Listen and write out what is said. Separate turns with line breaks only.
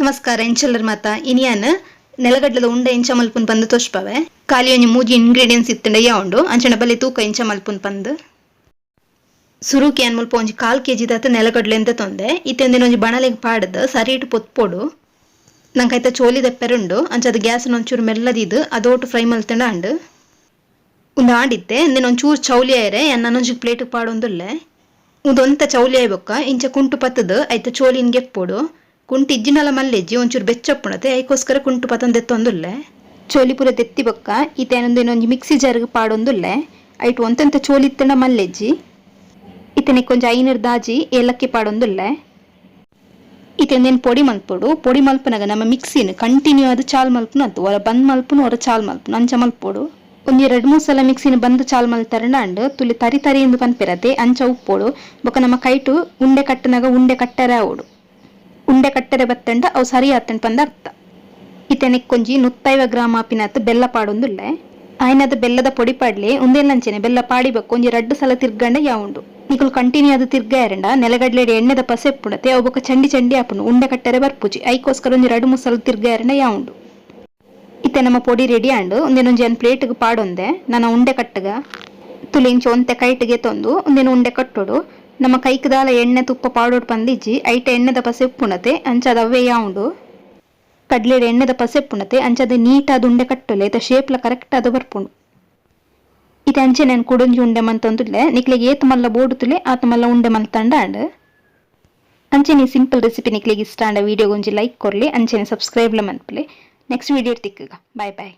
ನಮಸ್ಕಾರ ಎಂಚಲ್ಲರ ಮಾತ ಇನಿಯನ್ ನೆಲಗಡ್ಲದ ಉಂಡೆ ಇಂಚ ಮಲ್ಪುನ್ ಪಂದು ತೋಷ್ಪವೆ ಖಾಲಿ ಒಂಜಿ ಮೂಜಿ ಇಂಗ್ರೀಡಿಯೆಂಟ್ಸ್ ಇತ್ತಂಡ ಉಂಡು ಅಂಚನೆ ಬಲ್ಲಿ ತೂಕ ಇಂಚ ಮಲ್ಪುನ್ ಪಂದು ಸುರುಕಿ ಅನ್ ಮುಲ್ಪ ಒಂಜಿ 1/4 kg ದತ್ತ ನೆಲಗಡ್ಲೆ ಎಂತ ತೊಂದೆ ಇತ್ತೆಂದಿನ ಒಂಜಿ ಬಣಲೆಗ್ ಪಾಡ್ದು ಸರಿ ಇಟ್ಟು ಪೊತ್ಪೊಡು ನಂಗೆ ಚೋಲಿ ದೆಪ್ಪೆರುಂಡು ಅಂಚದ ಗ್ಯಾಸ್ ಒಂಚೂರು ಮೆಲ್ಲದಿದ್ದು ಅದೋಟು ಫ್ರೈ ಮಲ್ತಂಡ ಅಂಡು ಒಂದು ಆಡಿತ್ತೆ ಎಂದಿನ ಒಂಚೂರು ಚೌಲಿ ಆಯ್ರೆ ಎನ್ನೊಂಜಿ ಪ್ಲೇಟ್ ಪಾಡೊಂದುಲ್ಲೆ ಉದೊಂತ ಚೌಲಿ ಆಯ್ಬೊಕ್ಕ ಇಂಚ ಕುಂಟು ಪತ್ತದು ಐತ ಚೋಲಿನ್ ಗೆಪ್ಪೊಡು ಕುಂಟು ಇಜ್ಜಿನಲ ಮಲ್ಲೆಜ್ಜಿ ಒಂಚೂರು ಬೆಚ್ಚಪ್ಪುಣತೆ ಐಕೋಸ್ಕರ ಕುಂಟು ಪತಂದು ಎತ್ತೊಂದುಲ್ಲೆ ಚೋಲಿ ಪೂರ ತೆತ್ತಿ ಬೊಕ್ಕ ಈತೇನೊಂದು ಮಿಕ್ಸಿ ಜಾರ್ಗೆ ಪಾಡೊಂದುಲ್ಲೆ ಐಟು ಒಂತೆಂತ ಚೋಲಿ ಇತ್ತಂಡ ಮಲ್ಲೆಜ್ಜಿ ಈತನಿಗೆ ಕೊಂಚ ಐನೂರು ದಾಜಿ ಏಲಕ್ಕಿ ಪಾಡೊಂದುಲ್ಲೆ ಈತೇಂದೇನು ಪೊಡಿ ಮಲ್ಪೊಡು ಪೊಡಿ ಮಲ್ಪನಾಗ ನಮ್ಮ ಮಿಕ್ಸಿನ ಕಂಟಿನ್ಯೂ ಅದು ಚಾಲ್ ಮಲ್ಪುನು ಅದು ಹೊರ ಬಂದ್ ಮಲ್ಪುನು ಹೊರ ಚಾಲ್ ಮಲ್ಪುನು ಅಂಚ ಮಲ್ಪೊಡು ಒಂಜಿ 2-3 ಸಲ ಮಿಕ್ಸಿನ ಬಂದು ಚಾಲ್ ಮಲ್ತಾರಂಡ ಅಂಡು ತುಲಿ ತರಿ ತರಿ ಎಂದು ಪನ್ಪಿರತೆ ಅಂಚ ಉಪ್ಪೋಡು ಬೊಕ್ಕ ನಮ್ಮ ಕೈಟು ಉಂಡೆ ಕಟ್ಟನಾಗ ಉಂಡೆ ಕಟ್ಟರೆ ಆವಡು ಉಂಡೆ ಕಟ್ಟರೆ ಬತ್ತಂಡ ಅವು ಸರಿ ಆತಂಡ್ ಪಂದ ಅರ್ಥ ಈತನಿಗೆ ಕೊಂಜಿ 150 ಗ್ರಾಮ್ ಆಪಿನತ್ತು ಬೆಲ್ಲ ಪಾಡೊಂದುಲ್ಲೆ ಆಯ್ನದ ಬೆಲ್ಲದ ಪೊಡಿ ಪಾಡ್ಲಿ ಒಂದೇನಂಚೆನೆ ಬೆಲ್ಲ ಪಾಡಿಬೇಕು ಒಂಜಿ 2 ಸಲ ತಿರ್ಗಂಡ ಯಾವುಂಡು ನಿಕುಲು ಕಂಟಿನ್ಯೂ ಅದು ತಿರ್ಗಾಯರಂಡ ನೆಲಗಡ್ಲೆಡಿ ಎಣ್ಣೆದ ಪಸೆ ಪುಣತೆ ಅವು ಬೊಕ್ಕ ಚಂಡಿ ಚಂಡಿ ಆಪುನು ಉಂಡೆ ಕಟ್ಟರೆ ಬರ್ಪುಜಿ ಐಕೋಸ್ಕರ ಒಂಜಿ 2-3 ಸಲ ತಿರ್ಗಾಯರಂಡ ಯಾವುಂಡು ಇತ್ತೆ ನಮ್ಮ ಪೊಡಿ ರೆಡಿ ಆಂಡು ಒಂದೇನೊಂಜಿ ಪ್ಲೇಟ್ಗೆ ಪಾಡೊಂದೆ ನಾನು ಉಂಡೆ ಕಟ್ಟಗ ತುಲಿ ಇಂಚ ಒಂತೆ ಕೈಟ್ಗೆ ತೊಂದು ಒಂದೇನು ಉಂಡೆ ಕಟ್ಟೋಡು ನಮ್ಮ ಕೈಕದಾಲ ಎಣ್ಣೆ ತುಪ್ಪ ಪಾಡೋಡು ಪಂದಿಜ್ಜಿ ಐಟ ಎಣ್ಣೆದ ಪಸೆ ಉಪ್ಪುಣತೆ ಅಂಚದ ಅವೇ ಯಾವುಂಡು ಕಡ್ಲೆಡೆ ಎಣ್ಣೆದ ಪಸೆ ಉಪ್ಪುಣತೆ ಅಂಚದ ನೀಟಾದ ಉಂಡೆ ಕಟ್ಟಲೆ ಐತ ಶೇಪ್ಲ ಕರೆಕ್ಟ್ ಅದು ಬರ್ಪುಂಡು ಇದು ಅಂಚೆ ನಾನು ಕುಡಂಜಿ ಉಂಡೆ ಮಂತಂದುಲ್ಲೆ ನಿಕ್ಲಿಗೆ ಏತು ಮಲ್ಲ ಬೋಡುತ್ತುಲೆ ಆತ ಮಲ್ಲ ಉಂಡೆ ಮಂತಂಡ ಅಂಡ್ ಅಂಚೆನೆ ಸಿಂಪಲ್ ರೆಸಿಪಿ ನಿಕ್ಲಿಗೆ ಇಷ್ಟ ಅಂಡ ವಿಡಿಯೋ ಒಂಜಿ ಲೈಕ್ ಕೊರ್ಲಿ ಅಂಚೆನೆ ಸಬ್ಸ್ಕ್ರೈಬ್ಲ ಮನ್ಪಲೆ ನೆಕ್ಸ್ಟ್ ವಿಡಿಯೋ ತಿಕ್ಕಗ ಬಾಯ್ ಬಾಯ್.